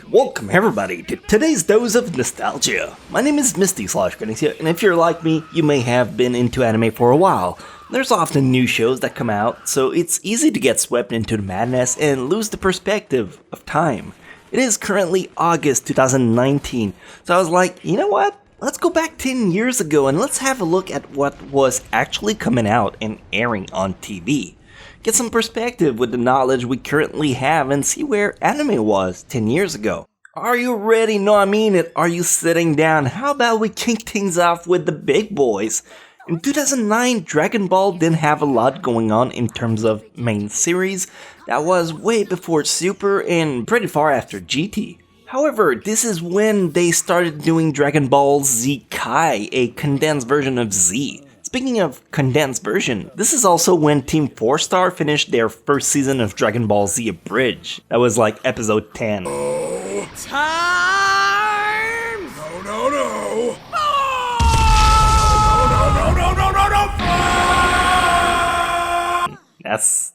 Welcome everybody to today's dose of nostalgia. My name is Misty Chronexia, and if you're like me, you may have been into anime for a while. There's often new shows that come out, so it's easy to get swept into the madness and lose the perspective of time. It is currently August 2019, so I was like, you know what? Let's go back 10 years ago and let's have a look at what was actually coming out and airing on TV. Get some perspective with the knowledge we currently have and see where anime was 10 years ago. Are you ready? No, I mean it. Are you sitting down? How about we kick things off with the big boys? In 2009, Dragon Ball didn't have a lot going on in terms of main series. That was way before Super and pretty far after GT. However, this is when they started doing Dragon Ball Z Kai, a condensed version of Z. Speaking of condensed version, this is also when Team 4 Star finished their first season of Dragon Ball Z Abridged. That was like episode 10. Time! No.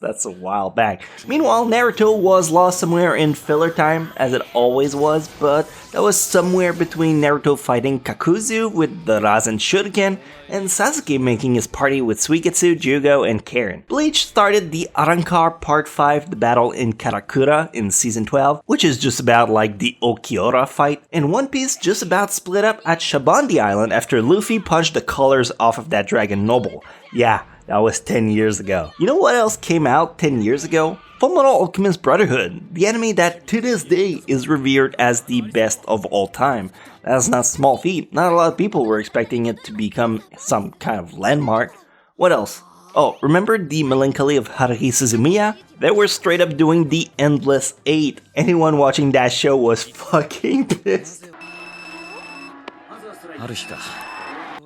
That's a while back. Meanwhile, Naruto was lost somewhere in filler time, as it always was, but that was somewhere between Naruto fighting Kakuzu with the Rasen Shuriken, and Sasuke making his party with Suigetsu, YuGiOh, and Karen. Bleach started the Arrancar Part 5, the battle in Karakura in Season 12, which is just about like the Okiora fight, and One Piece just about split up at Shabandi Island after Luffy punched the colors off of that Dragon Noble. Yeah. That was 10 years ago. You know what else came out 10 years ago? Fullmetal Alchemist Brotherhood, the anime that to this day is revered as the best of all time. That's not a small feat. Not a lot of people were expecting it to become some kind of landmark. What else? Oh, remember the Melancholy of Haruhi Suzumiya? They were straight up doing the Endless 8. Anyone watching that show was fucking pissed.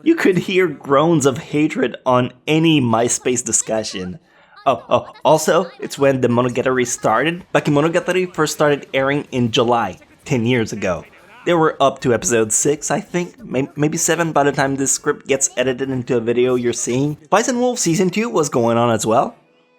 You could hear groans of hatred on any MySpace discussion. Also, it's when the Monogatari started. Bakemonogatari first started airing in July, 10 years ago. They were up to episode 6, I think, maybe 7 by the time this script gets edited into a video you're seeing. Spice and Wolf Season 2 was going on as well.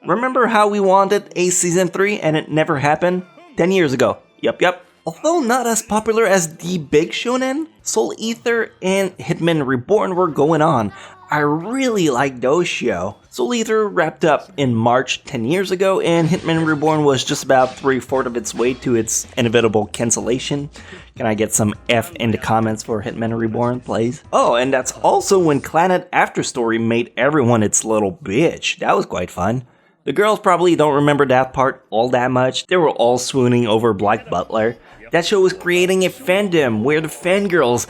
Remember how we wanted a Season 3 and it never happened? 10 years ago. Yup. Although not as popular as the big shonen, Soul Eater and Hitman Reborn were going on. I really like those shows. Soul Eater wrapped up in March 10 years ago, and Hitman Reborn was just about 3/4 of its way to its inevitable cancellation. Can I get some F in the comments for Hitman Reborn, please? Oh, and that's also when Clannad After Story made everyone its little bitch. That was quite fun. The girls probably don't remember that part all that much. They were all swooning over Black Butler. That show was creating a fandom where the fangirls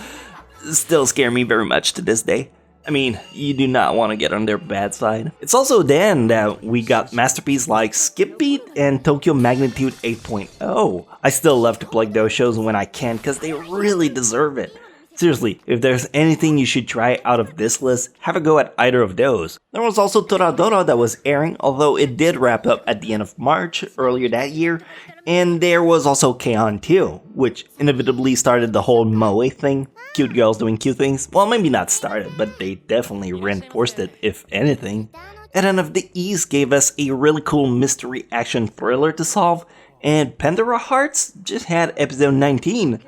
still scare me very much to this day. I mean, you do not want to get on their bad side. It's also then that we got masterpieces like Skip Beat and Tokyo Magnitude 8.0. I still love to plug those shows when I can because they really deserve it. Seriously, if there's anything you should try out of this list, have a go at either of those. There was also Toradora that was airing, although it did wrap up at the end of March earlier that year. And there was also K-On! Too, which inevitably started the whole moe thing. Cute girls doing cute things. Well, maybe not started, but they definitely reinforced it, if anything. Eren of the East gave us a really cool mystery action thriller to solve. And Pandora Hearts just had episode 19.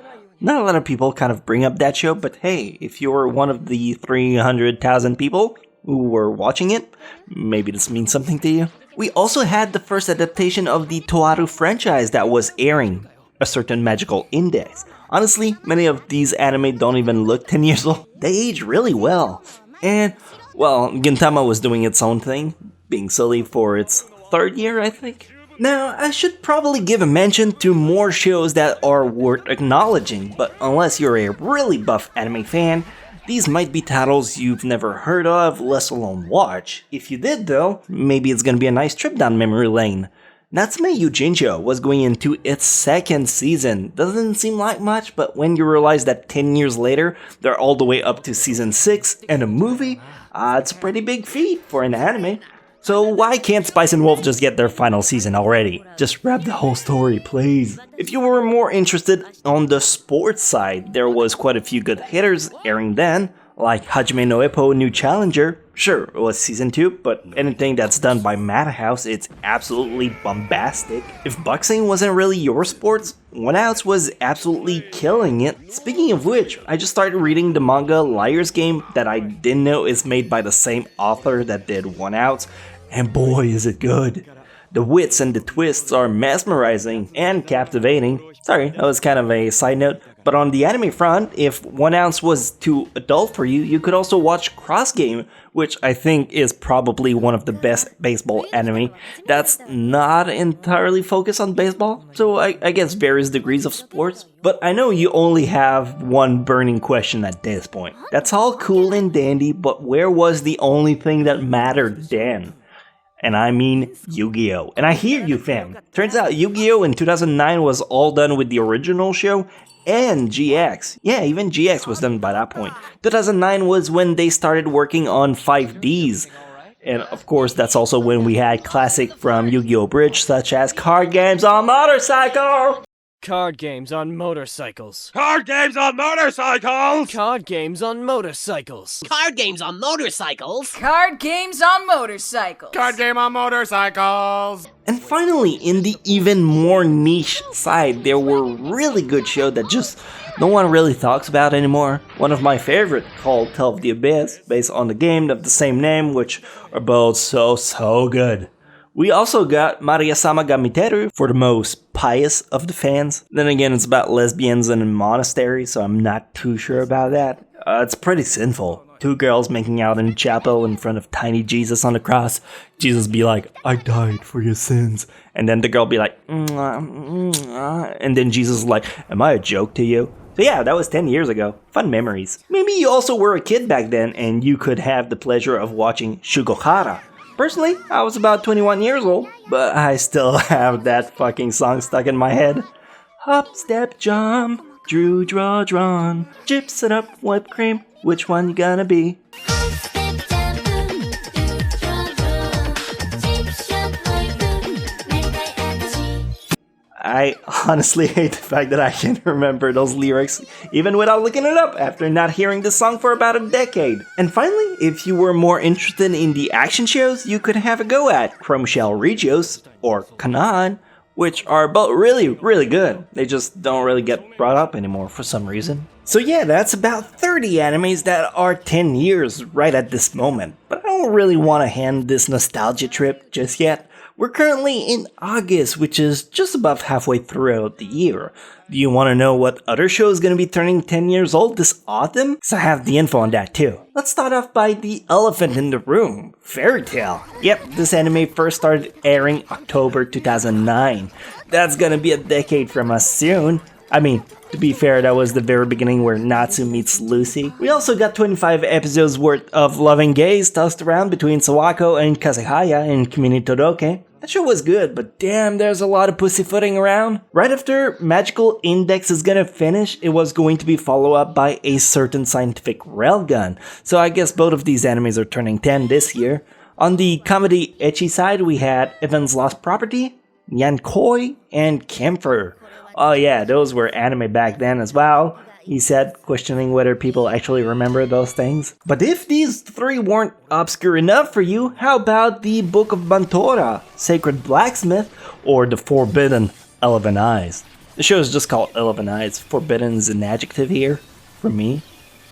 Not a lot of people kind of bring up that show, but hey, if you're one of the 300,000 people who were watching it, maybe this means something to you. We also had the first adaptation of the Toaru franchise that was airing, A Certain Magical Index. Honestly, many of these anime don't even look 10 years old. They age really well. And, well, Gintama was doing its own thing, being silly for its 3rd year, I think. Now, I should probably give a mention to more shows that are worth acknowledging, but unless you're a really buff anime fan, these might be titles you've never heard of, let alone watch. If you did though, maybe it's gonna be a nice trip down memory lane. Natsume Yujincho was going into its 2nd season. Doesn't seem like much, but when you realize that 10 years later, they're all the way up to season 6 and a movie, it's a pretty big feat for an anime. So why can't Spice and Wolf just get their final season already? Just wrap the whole story, please. If you were more interested on the sports side, there was quite a few good hitters airing then, Like Hajime no Ippo New Challenger, sure, it was season 2, but anything that's done by Madhouse, it's absolutely bombastic. If boxing wasn't really your sport, One Outs was absolutely killing it. Speaking of which, I just started reading the manga Liar's Game that I didn't know is made by the same author that did One Outs, and boy is it good. The wits and the twists are mesmerizing and captivating. Sorry, that was kind of a side note. But on the anime front, if 1 ounce was too adult for you, you could also watch Cross Game, which I think is probably one of the best baseball anime that's not entirely focused on baseball, so I guess various degrees of sports. But I know you only have one burning question at this point. That's all cool and dandy, but where was the only thing that mattered then? And I mean Yu-Gi-Oh! And I hear you, fam. Turns out Yu-Gi-Oh! In 2009 was all done with the original show and GX. Yeah, even GX was done by that point. 2009 was when they started working on 5Ds. And of course, that's also when we had classic from Yu-Gi-Oh! Bridge, such as Card Games on Motorcycle! Card games on motorcycles. Card games on motorcycles! Card games on motorcycles. Card games on motorcycles. Card games on motorcycles. Card game on motorcycles! And finally, in the even more niche side, there were really good shows that just no one really talks about anymore. One of my favorite, called Tale of the Abyss, based on the game of the same name, which are both so good. We also got Maria-sama ga Miteru for the most pious of the fans. Then again, it's about lesbians in a monastery, so I'm not too sure about that. It's pretty sinful. 2 girls making out in a chapel in front of tiny Jesus on the cross. Jesus be like, I died for your sins. And then the girl be like, mwah, mwah. And then Jesus is like, am I a joke to you? So yeah, that was 10 years ago. Fun memories. Maybe you also were a kid back then and you could have the pleasure of watching Shugohara. Personally, I was about 21 years old, but I still have that fucking song stuck in my head. Hop, step, jump, drew, draw, drawn, chips it up, whipped cream, which one you gonna be? I honestly hate the fact that I can't remember those lyrics, even without looking it up after not hearing the song for about a decade. And finally, if you were more interested in the action shows, you could have a go at Chrome Shell Regios, or Clannad, which are both really good. They just don't really get brought up anymore for some reason. So yeah, that's about 30 animes that are 10 years right at this moment. But I don't really want to hand this nostalgia trip just yet. We're currently in August, which is just about halfway throughout the year. Do you want to know what other show is going to be turning 10 years old this autumn? Because I have the info on that too. Let's start off by the elephant in the room, Fairy Tail. Yep, this anime first started airing October 2009. That's going to be a decade from us soon. I mean, to be fair, that was the very beginning where Natsu meets Lucy. We also got 25 episodes worth of love and gaze tossed around between Sawako and Kazehaya in Kimi Todoke. That show was good, but damn, there's a lot of pussyfooting around. Right after Magical Index is gonna finish, it was going to be followed up by A Certain Scientific Railgun. So I guess both of these animes are turning 10 this year. On the comedy ecchi side, we had Evan's Lost Property, Yankoi, and Camphor. Oh yeah, those were anime back then as well, he said, questioning whether people actually remember those things. But if these 3 weren't obscure enough for you, how about the Book of Bantorra, Sacred Blacksmith, or The Forbidden 11 Eyes? The show is just called 11 Eyes. Forbidden is an adjective here, for me.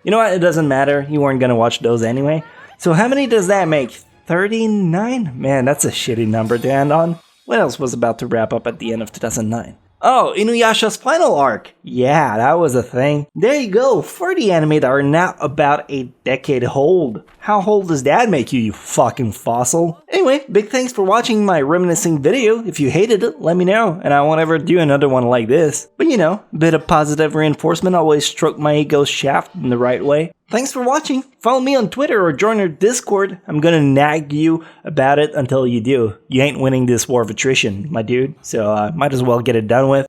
You know what, it doesn't matter, you weren't gonna watch those anyway. So how many does that make? 39? Man, that's a shitty number to end on. What else was about to wrap up at the end of 2009? Oh, Inuyasha's final arc! Yeah, that was a thing. There you go, 40 anime that are now about a decade old. How old does that make you, you fucking fossil? Anyway, big thanks for watching my reminiscing video. If you hated it, let me know, and I won't ever do another one like this. But you know, a bit of positive reinforcement always stroke my ego's shaft in the right way. Thanks for watching. Follow me on Twitter or join our Discord. I'm gonna nag you about it until you do. You ain't winning this war of attrition, my dude. So might as well get it done with.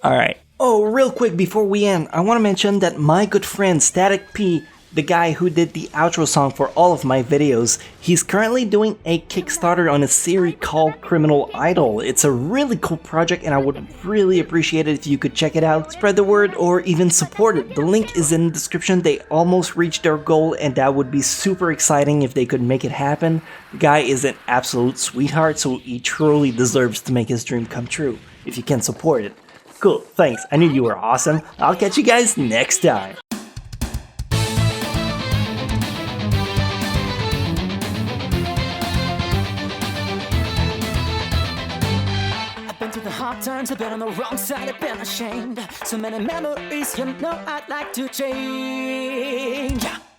Alright. Oh, real quick before we end, I want to mention that my good friend Static P the guy who did the outro song for all of my videos. He's currently doing a Kickstarter on a series called Criminal Idol. It's a really cool project and I would really appreciate it if you could check it out, spread the word, or even support it. The link is in the description. They almost reached their goal and that would be super exciting if they could make it happen. The guy is an absolute sweetheart, so he truly deserves to make his dream come true, if you can support it. Cool, thanks, I knew you were awesome. I'll catch you guys next time. Through the hard times, I've been on the wrong side, I've been ashamed. So many memories, you know I'd like to change.